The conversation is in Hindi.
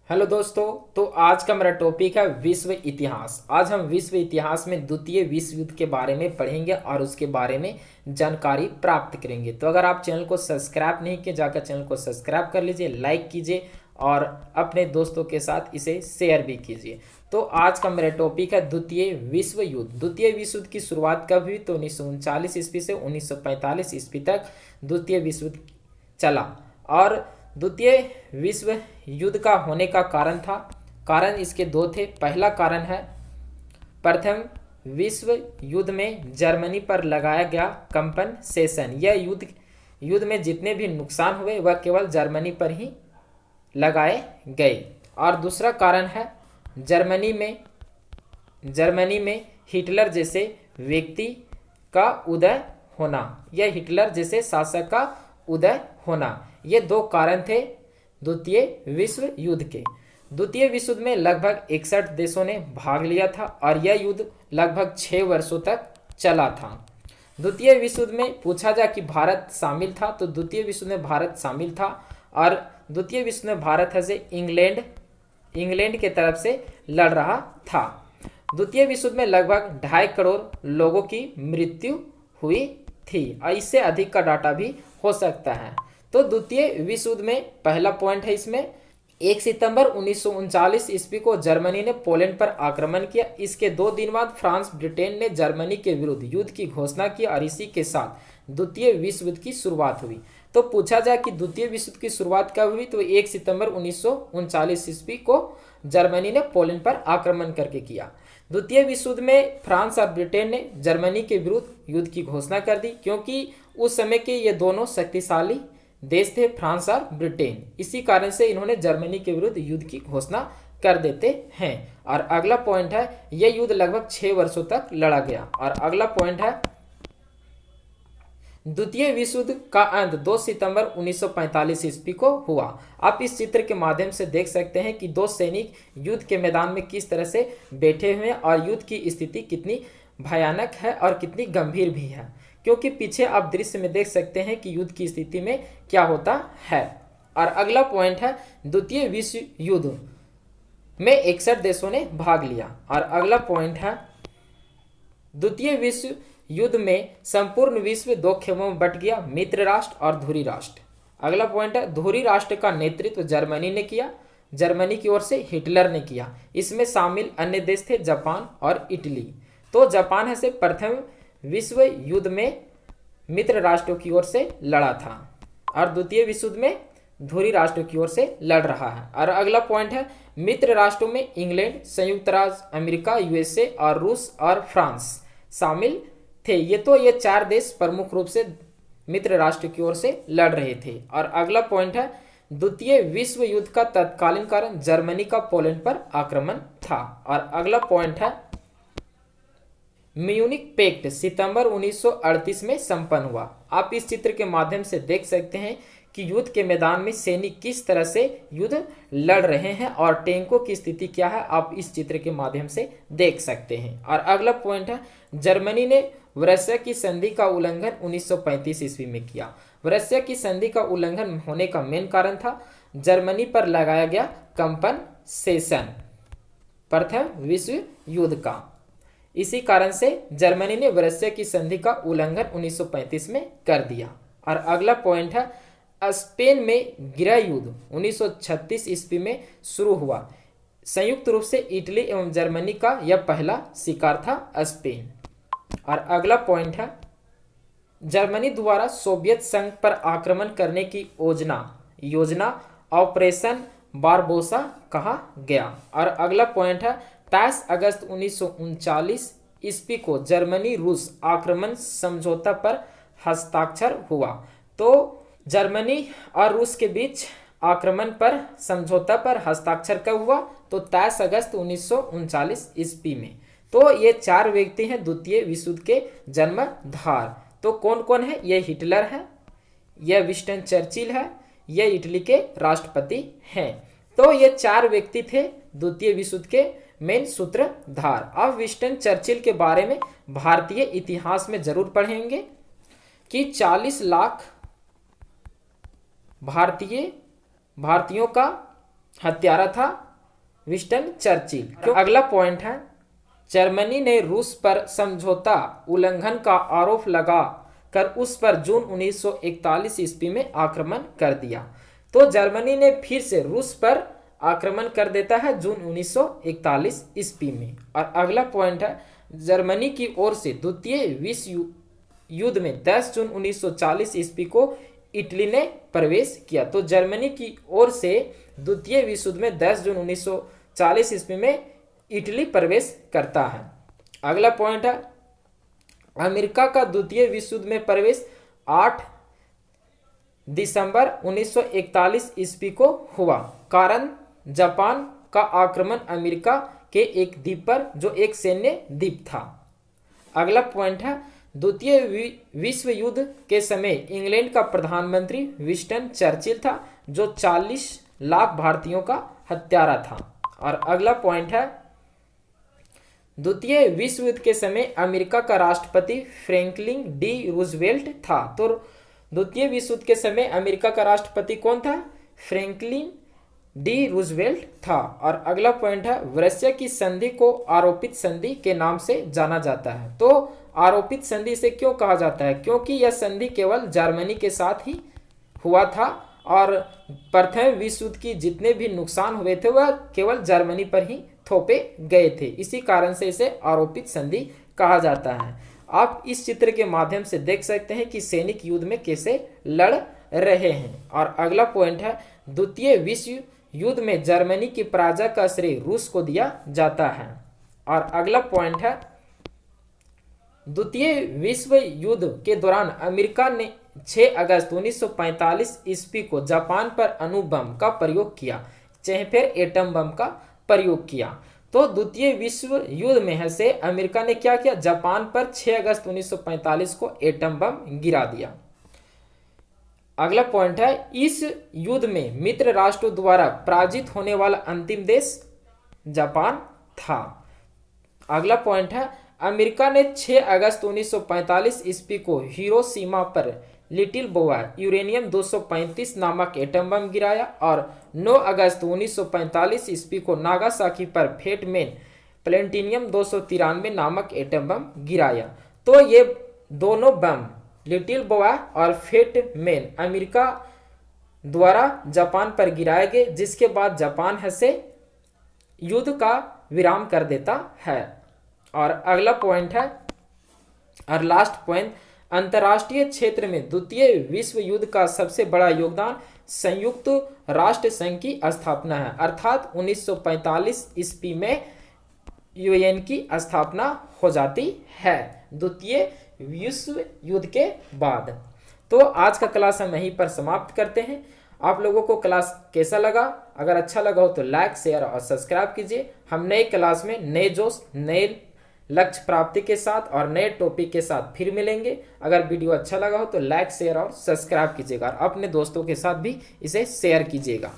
हेलो दोस्तों। तो आज का मेरा टॉपिक है विश्व इतिहास। आज हम विश्व इतिहास में द्वितीय विश्व युद्ध के बारे में पढ़ेंगे और उसके बारे में जानकारी प्राप्त करेंगे। तो अगर आप चैनल को सब्सक्राइब नहीं किए, जाकर चैनल को सब्सक्राइब कर लीजिए, लाइक कीजिए और अपने दोस्तों के साथ इसे शेयर भी कीजिए। तो आज का मेरा टॉपिक है द्वितीय विश्व युद्ध। द्वितीय विश्व युद्ध की शुरुआत कब हुई? तो 1939 ईस्वी से 1945 ईस्वी तक द्वितीय विश्व युद्ध चला। और द्वितीय विश्व युद्ध का होने का कारण इसके दो थे। पहला कारण है प्रथम विश्व युद्ध में जर्मनी पर लगाया गया कंपनसेशन। यह युद्ध में जितने भी नुकसान हुए वह केवल जर्मनी पर ही लगाए गए। और दूसरा कारण है जर्मनी में हिटलर जैसे व्यक्ति का उदय होना। यह हिटलर जैसे शासक का उदय होना। ये दो कारण थे द्वितीय विश्व युद्ध के। द्वितीय विश्व युद्ध में लगभग 61 देशों ने भाग लिया था और यह युद्ध लगभग 6 वर्षों तक चला था। द्वितीय विश्व युद्ध में पूछा जाए कि भारत शामिल था, तो द्वितीय विश्व युद्ध में भारत शामिल था। और द्वितीय विश्व में भारत है से इंग्लैंड के तरफ से लड़ रहा था। द्वितीय विश्व युद्ध में लगभग 2.5 करोड़ लोगों की मृत्यु हुई थी और इससे अधिक का डाटा भी हो सकता है। तो द्वितीय विश्व युद्ध में पहला पॉइंट है इसमें 1 सितंबर 1939 ईस्वी को जर्मनी ने पोलैंड पर आक्रमण किया। इसके 2 दिन बाद फ्रांस ब्रिटेन ने जर्मनी के विरुद्ध युद्ध की घोषणा की और इसी के साथ द्वितीय विश्व युद्ध की शुरुआत हुई। तो पूछा जाए कि द्वितीय विश्व युद्ध की शुरुआत कब हुई, तो 1 सितंबर 1939 ईस्वी को जर्मनी ने पोलैंड पर आक्रमण करके किया। द्वितीय विश्व युद्ध में फ्रांस और ब्रिटेन ने जर्मनी के विरुद्ध युद्ध की घोषणा कर दी, क्योंकि उस समय के ये दोनों शक्तिशाली देश थे, फ्रांस और ब्रिटेन। इसी कारण से इन्होंने जर्मनी के विरुद्ध युद्ध की घोषणा कर देते हैं। और अगला पॉइंट है यह युद्ध लगभग 6 वर्षों तक लड़ा गया। और अगला पॉइंट है द्वितीय विश्व युद्ध का अंत 2 सितंबर 1945 ईस्वी को हुआ। आप इस चित्र के माध्यम से देख सकते हैं कि 2 सैनिक युद्ध के मैदान में किस तरह से बैठे हुए हैं और युद्ध की स्थिति कितनी भयानक है और कितनी गंभीर भी है, क्योंकि पीछे आप दृश्य में देख सकते हैं कि युद्ध की स्थिति में क्या होता है। और अगला पॉइंट है द्वितीय विश्व युद्ध में 61 देशों ने भाग लिया। और अगला पॉइंट है द्वितीय विश्व युद्ध में संपूर्ण विश्व 2 खेमों में बट गया, मित्र राष्ट्र और धुरी राष्ट्र। अगला पॉइंट है धुरी राष्ट्र का नेतृत्व जर्मनी ने किया, जर्मनी की ओर से हिटलर ने किया। इसमें शामिल अन्य देश थे जापान और इटली। तो जापान है से प्रथम विश्व युद्ध में मित्र राष्ट्रों की ओर से लड़ा था और द्वितीय विश्व युद्ध में धुरी राष्ट्रों की ओर से लड़ रहा है। और अगला पॉइंट है मित्र राष्ट्रों में इंग्लैंड, संयुक्त राज्य अमेरिका, यूएसए और रूस और फ्रांस शामिल थे। ये 4 देश प्रमुख रूप से मित्र राष्ट्र की ओर से लड़ रहे थे। और अगला पॉइंट है द्वितीय विश्व युद्ध का तत्कालीन कारण जर्मनी का पोलैंड पर आक्रमण था। और अगला पॉइंट है म्यूनिक पैक्ट सितंबर 1938 में संपन्न हुआ। आप इस चित्र के माध्यम से देख सकते हैं कि युद्ध के मैदान में सैनिक किस तरह से युद्ध लड़ रहे हैं और टैंकों की स्थिति क्या है, आप इस चित्र के माध्यम से देख सकते हैं। और अगला पॉइंट है जर्मनी ने वर्षा की संधि का उल्लंघन 1935 ईस्वी में किया। वर्षा की संधि का उल्लंघन होने का मेन कारण था जर्मनी पर लगाया गया कंपनसेशन प्रथम विश्व युद्ध का। इसी कारण से जर्मनी ने वर्षा की संधि का उल्लंघन 1935 में कर दिया। और अगला पॉइंट है स्पेन में गृह युद्ध 1936 ईस्वी में शुरू हुआ। संयुक्त रूप से इटली एवं जर्मनी का यह पहला शिकार था स्पेन। और अगला पॉइंट है जर्मनी द्वारा सोवियत संघ पर आक्रमण करने की योजना ऑपरेशन बारबोसा कहा गया। और अगला पॉइंट है 23 अगस्त 1939 ईस्वी को जर्मनी रूस आक्रमण समझौता पर हस्ताक्षर हुआ। तो जर्मनी और रूस के बीच आक्रमण पर समझौता पर हस्ताक्षर कब हुआ? तो 23 अगस्त 1939 ईस्वी में। तो ये 4 व्यक्ति हैं द्वितीय विश्व युद्ध के जन्मधार। तो कौन कौन है? ये हिटलर है, यह विंस्टन चर्चिल है, यह इटली के राष्ट्रपति हैं। तो ये 4 व्यक्ति थे द्वितीय विश्व युद्ध के मेन सूत्रधार। अब विंस्टन चर्चिल के बारे में भारतीय इतिहास में जरूर पढ़ेंगे कि 40 लाख भारतीयों का हत्यारा था विंस्टन चर्चिल। अगला पॉइंट है, जर्मनी ने रूस पर समझौता उल्लंघन का आरोप लगा कर उस पर जून 1941 ईस्वी में आक्रमण कर दिया। तो जर्मनी ने फिर से रूस पर आक्रमण कर देता है जून 1941 ईस्वी में। और अगला पॉइंट है, जर्मनी की ओर से द्वितीय विश्व युद्ध में 10 जून 1940 ईस्वी को इटली ने प्रवेश किया। तो जर्मनी की ओर से द्वितीय विश्व युद्ध में 10 जून 1940 ईस्वी में इटली प्रवेश करता है। अगला पॉइंट है, अमेरिका का द्वितीय विश्व युद्ध में प्रवेश 8 दिसंबर 1941 ईस्वी को हुआ। कारण जापान का आक्रमण अमेरिका के एक द्वीप पर, जो एक सैन्य द्वीप था। अगला पॉइंट है, द्वितीय विश्व युद्ध के समय इंग्लैंड का प्रधानमंत्री विंस्टन चर्चिल था, जो 40 लाख भारतीयों का हत्यारा था। और अगला पॉइंट है, द्वितीय विश्व युद्ध के समय अमेरिका का राष्ट्रपति फ्रैंकलिन डी रूजवेल्ट था। तो द्वितीय विश्व युद्ध के समय अमेरिका का राष्ट्रपति कौन था? फ्रैंकलिन डी रूजवेल्ट था। और अगला पॉइंट है, वर्षा की संधि को आरोपित संधि के नाम से जाना जाता है। तो आरोपित संधि से क्यों कहा जाता है? क्योंकि यह संधि केवल जर्मनी के साथ ही हुआ था और प्रथम विश्व युद्ध की जितने भी नुकसान हुए थे वह केवल जर्मनी पर ही थोपे गए थे। इसी कारण से इसे आरोपित संधि कहा जाता है। आप इस चित्र के माध्यम से देख सकते हैं कि सैनिक युद्ध में कैसे लड़ रहे हैं। और अगला पॉइंट है, द्वितीय विश्व युद्ध में जर्मनी की पराजय का श्रेय रूस को दिया जाता है। और अगला पॉइंट है, द्वितीय विश्व युद्ध के दौरान अमेरिका ने 6 अगस्त 1945 ईस्वी को जापान पर अणु बम का प्रयोग किया, चाहे फिर एटम बम का प्रयोग किया। तो द्वितीय विश्व युद्ध में से अमेरिका ने क्या किया? जापान पर 6 अगस्त 1945 को एटम बम गिरा दिया। अगला पॉइंट है, इस युद्ध में मित्र राष्ट्रों द्वारा पराजित होने वाला अंतिम देश जापान था। अगला पॉइंट है, अमेरिका ने 6 अगस्त 1945 ईस्वी को हिरोशिमा पर लिटिल बोआ यूरेनियम 235 नामक एटम बम गिराया और 9 अगस्त 1945 ईस्वी को नागासाकी पर फेटमैन प्लेटिनियम 293 नामक एटम बम गिराया। तो ये दोनों बम लिटिल बोआ और फेटमैन अमेरिका द्वारा जापान पर गिराए गए, जिसके बाद जापान से युद्ध का विराम कर देता है। और अगला पॉइंट है और लास्ट पॉइंट, अंतर्राष्ट्रीय क्षेत्र में द्वितीय विश्व युद्ध का सबसे बड़ा योगदान संयुक्त राष्ट्र संघ की स्थापना है, अर्थात 1945 ईस्वी में यूएन की स्थापना हो जाती है द्वितीय विश्व युद्ध के बाद। तो आज का क्लास हम यहीं पर समाप्त करते हैं। आप लोगों को क्लास कैसा लगा? अगर अच्छा लगा हो तो लाइक, शेयर और सब्सक्राइब कीजिए। हम नए क्लास में नए जोश, नए लक्ष्य प्राप्ति के साथ और नए टॉपिक के साथ फिर मिलेंगे। अगर वीडियो अच्छा लगा हो तो लाइक, शेयर और सब्सक्राइब कीजिएगा और अपने दोस्तों के साथ भी इसे शेयर कीजिएगा।